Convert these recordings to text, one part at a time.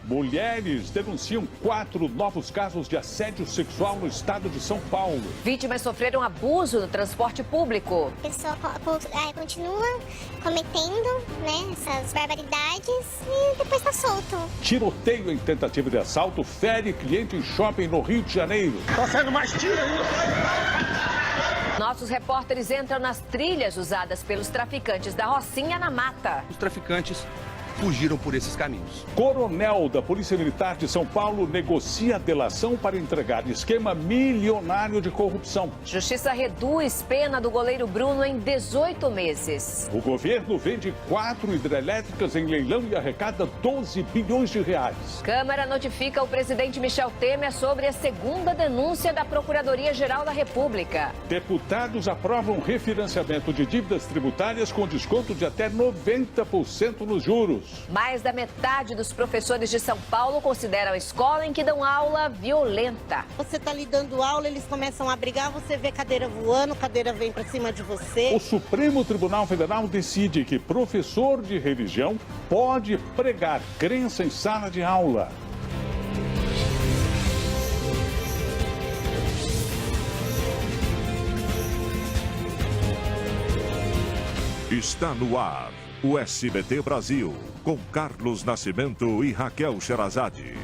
Mulheres denunciam 4 novos casos de assédio sexual no estado de São Paulo. Vítimas sofreram abuso no transporte público. A pessoa continua cometendo, essas barbaridades e depois está solto. Tiroteio em tentativa de assalto fere cliente em shopping no Rio de Janeiro. Tá saindo mais tiro aí. Nossos repórteres entram nas trilhas usadas pelos traficantes da Rocinha na mata. Os traficantes fugiram por esses caminhos. Coronel da Polícia Militar de São Paulo negocia a delação para entregar esquema milionário de corrupção. Justiça reduz pena do goleiro Bruno em 18 meses. O governo vende 4 hidrelétricas em leilão e arrecada 12 bilhões de reais. Câmara notifica o presidente Michel Temer sobre a segunda denúncia da Procuradoria-Geral da República. Deputados aprovam refinanciamento de dívidas tributárias com desconto de até 90% nos juros. Mais da metade dos professores de São Paulo consideram a escola em que dão aula violenta. Você está lhe dando aula, eles começam a brigar, você vê cadeira voando, cadeira vem para cima de você. O Supremo Tribunal Federal decide que professor de religião pode pregar crença em sala de aula. Está no ar o SBT Brasil, com Carlos Nascimento e Raquel Sherazade.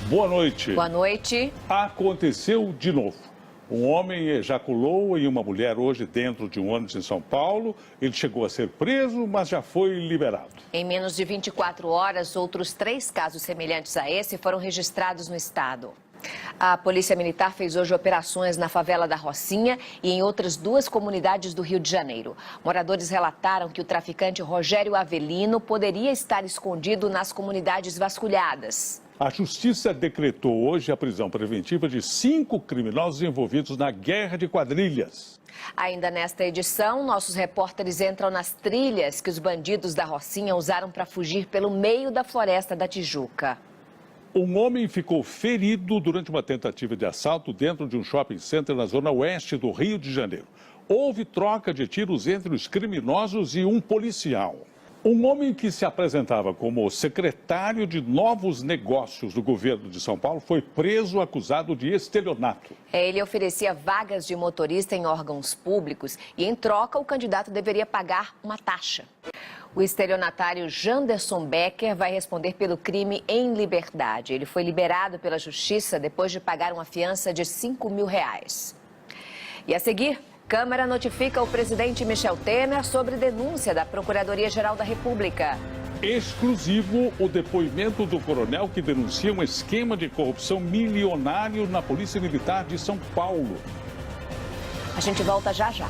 Boa noite. Boa noite. Aconteceu de novo. Um homem ejaculou em uma mulher hoje dentro de um ônibus em São Paulo. Ele chegou a ser preso, mas já foi liberado. Em menos de 24 horas, outros 3 casos semelhantes a esse foram registrados no estado. A Polícia Militar fez hoje operações na favela da Rocinha e em outras 2 comunidades do Rio de Janeiro. Moradores relataram que o traficante Rogério Avelino poderia estar escondido nas comunidades vasculhadas. A Justiça decretou hoje a prisão preventiva de 5 criminosos envolvidos na guerra de quadrilhas. Ainda nesta edição, nossos repórteres entram nas trilhas que os bandidos da Rocinha usaram para fugir pelo meio da Floresta da Tijuca. Um homem ficou ferido durante uma tentativa de assalto dentro de um shopping center na zona oeste do Rio de Janeiro. Houve troca de tiros entre os criminosos e um policial. Um homem que se apresentava como secretário de novos negócios do governo de São Paulo foi preso acusado de estelionato. Ele oferecia vagas de motorista em órgãos públicos e, em troca, o candidato deveria pagar uma taxa. O estelionatário Janderson Becker vai responder pelo crime em liberdade. Ele foi liberado pela Justiça depois de pagar uma fiança de R$5 mil. E a seguir, Câmara notifica o presidente Michel Temer sobre denúncia da Procuradoria-Geral da República. Exclusivo o depoimento do coronel que denuncia um esquema de corrupção milionário na Polícia Militar de São Paulo. A gente volta já já.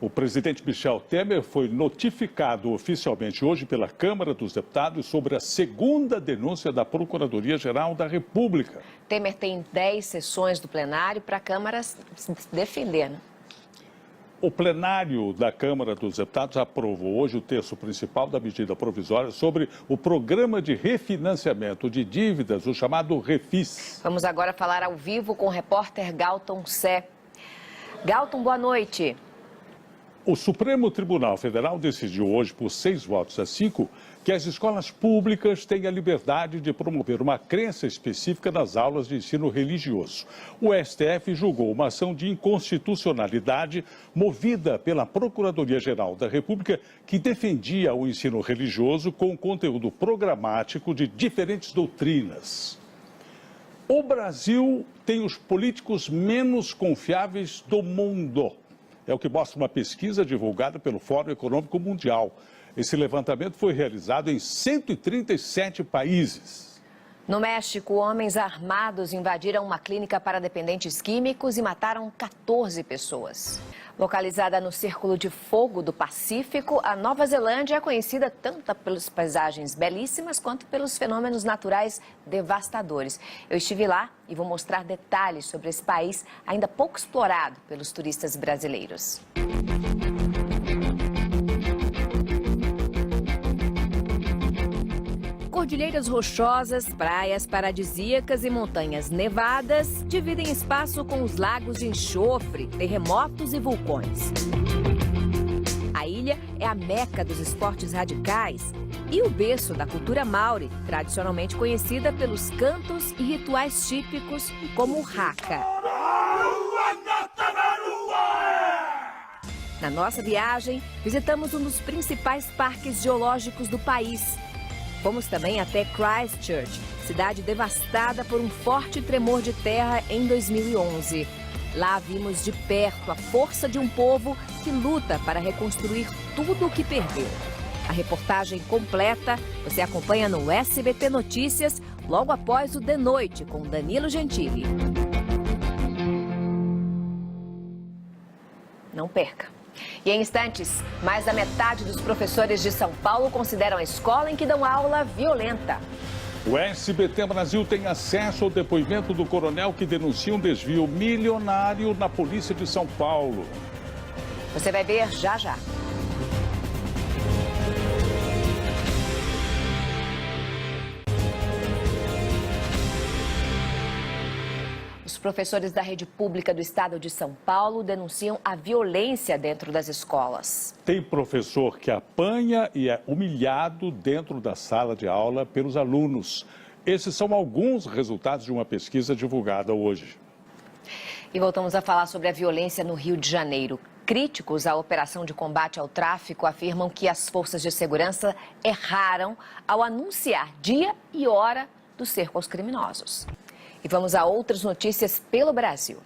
O presidente Michel Temer foi notificado oficialmente hoje pela Câmara dos Deputados sobre a segunda denúncia da Procuradoria-Geral da República. Temer tem 10 sessões do plenário para a Câmara se defender, né? O plenário da Câmara dos Deputados aprovou hoje o texto principal da medida provisória sobre o programa de refinanciamento de dívidas, o chamado Refis. Vamos agora falar ao vivo com o repórter Galton Sé. Galton, boa noite. O Supremo Tribunal Federal decidiu hoje, por 6 votos a 5, que as escolas públicas têm a liberdade de promover uma crença específica nas aulas de ensino religioso. O STF julgou uma ação de inconstitucionalidade movida pela Procuradoria-Geral da República, que defendia o ensino religioso com conteúdo programático de diferentes doutrinas. O Brasil tem os políticos menos confiáveis do mundo. É o que mostra uma pesquisa divulgada pelo Fórum Econômico Mundial. Esse levantamento foi realizado em 137 países. No México, homens armados invadiram uma clínica para dependentes químicos e mataram 14 pessoas. Localizada no Círculo de Fogo do Pacífico, a Nova Zelândia é conhecida tanto pelas paisagens belíssimas quanto pelos fenômenos naturais devastadores. Eu estive lá e vou mostrar detalhes sobre esse país ainda pouco explorado pelos turistas brasileiros. Cordilheiras rochosas, praias paradisíacas e montanhas nevadas dividem espaço com os lagos de enxofre, terremotos e vulcões. A ilha é a meca dos esportes radicais e o berço da cultura maori, tradicionalmente conhecida pelos cantos e rituais típicos como o haka. Na nossa viagem, visitamos um dos principais parques geológicos do país. Fomos também até Christchurch, cidade devastada por um forte tremor de terra em 2011. Lá vimos de perto a força de um povo que luta para reconstruir tudo o que perdeu. A reportagem completa você acompanha no SBT Notícias, logo após o De Noite, com Danilo Gentili. Não perca! E em instantes, mais da metade dos professores de São Paulo consideram a escola em que dão aula violenta. O SBT Brasil tem acesso ao depoimento do coronel que denuncia um desvio milionário na Polícia de São Paulo. Você vai ver já já. Os professores da rede pública do estado de São Paulo denunciam a violência dentro das escolas. Tem professor que apanha e é humilhado dentro da sala de aula pelos alunos. Esses são alguns resultados de uma pesquisa divulgada hoje. E voltamos a falar sobre a violência no Rio de Janeiro. Críticos à operação de combate ao tráfico afirmam que as forças de segurança erraram ao anunciar dia e hora do cerco aos criminosos. E vamos a outras notícias pelo Brasil.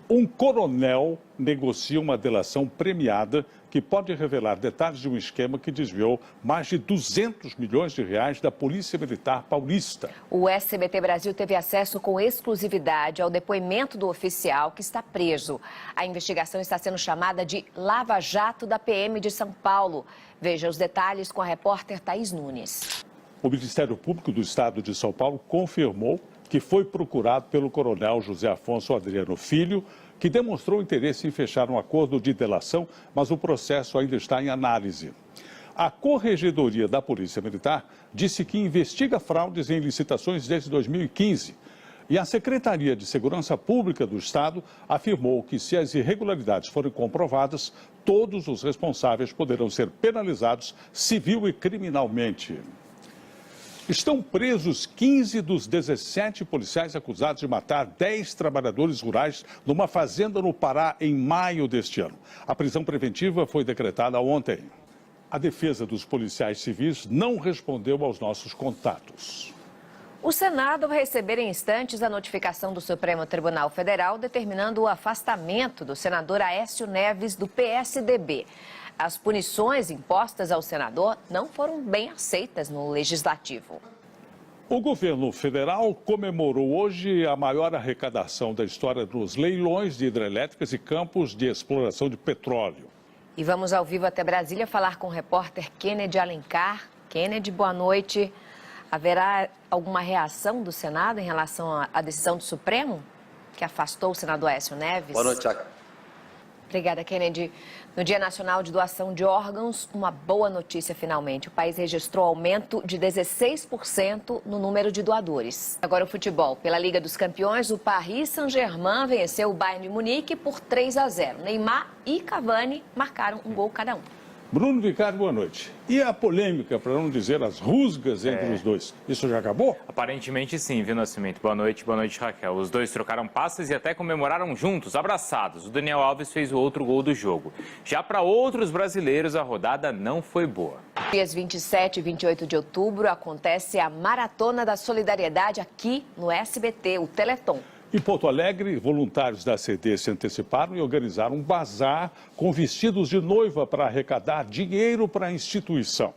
Um coronel negocia uma delação premiada que pode revelar detalhes de um esquema que desviou mais de 200 milhões de reais da Polícia Militar Paulista. O SBT Brasil teve acesso com exclusividade ao depoimento do oficial que está preso. A investigação está sendo chamada de Lava Jato da PM de São Paulo. Veja os detalhes com a repórter Thaís Nunes. O Ministério Público do Estado de São Paulo confirmou que foi procurado pelo coronel José Afonso Adriano Filho, que demonstrou interesse em fechar um acordo de delação, mas o processo ainda está em análise. A Corregedoria da Polícia Militar disse que investiga fraudes em licitações desde 2015. E a Secretaria de Segurança Pública do Estado afirmou que, se as irregularidades forem comprovadas, todos os responsáveis poderão ser penalizados civil e criminalmente. Estão presos 15 dos 17 policiais acusados de matar 10 trabalhadores rurais numa fazenda no Pará em maio deste ano. A prisão preventiva foi decretada ontem. A defesa dos policiais civis não respondeu aos nossos contatos. O Senado vai receber em instantes a notificação do Supremo Tribunal Federal determinando o afastamento do senador Aécio Neves do PSDB. As punições impostas ao senador não foram bem aceitas no Legislativo. O governo federal comemorou hoje a maior arrecadação da história dos leilões de hidrelétricas e campos de exploração de petróleo. E vamos ao vivo até Brasília falar com o repórter Kennedy Alencar. Kennedy, boa noite. Haverá alguma reação do Senado em relação à decisão do Supremo, que afastou o senador Aécio Neves? Boa noite, Tiago. Obrigada, Kennedy. No Dia Nacional de Doação de Órgãos, uma boa notícia finalmente. O país registrou aumento de 16% no número de doadores. Agora o futebol. Pela Liga dos Campeões, o Paris Saint-Germain venceu o Bayern de Munique por 3-0. Neymar e Cavani marcaram um gol cada um. Bruno Vicari, boa noite. E a polêmica, para não dizer as rusgas entre os dois, isso já acabou? Aparentemente sim, viu, Nascimento? Boa noite, Raquel. Os dois trocaram passes e até comemoraram juntos, abraçados. O Daniel Alves fez o outro gol do jogo. Já para outros brasileiros, a rodada não foi boa. Dias 27 e 28 de outubro acontece a Maratona da Solidariedade aqui no SBT, o Teleton. Em Porto Alegre, voluntários da CD se anteciparam e organizaram um bazar com vestidos de noiva para arrecadar dinheiro para a instituição.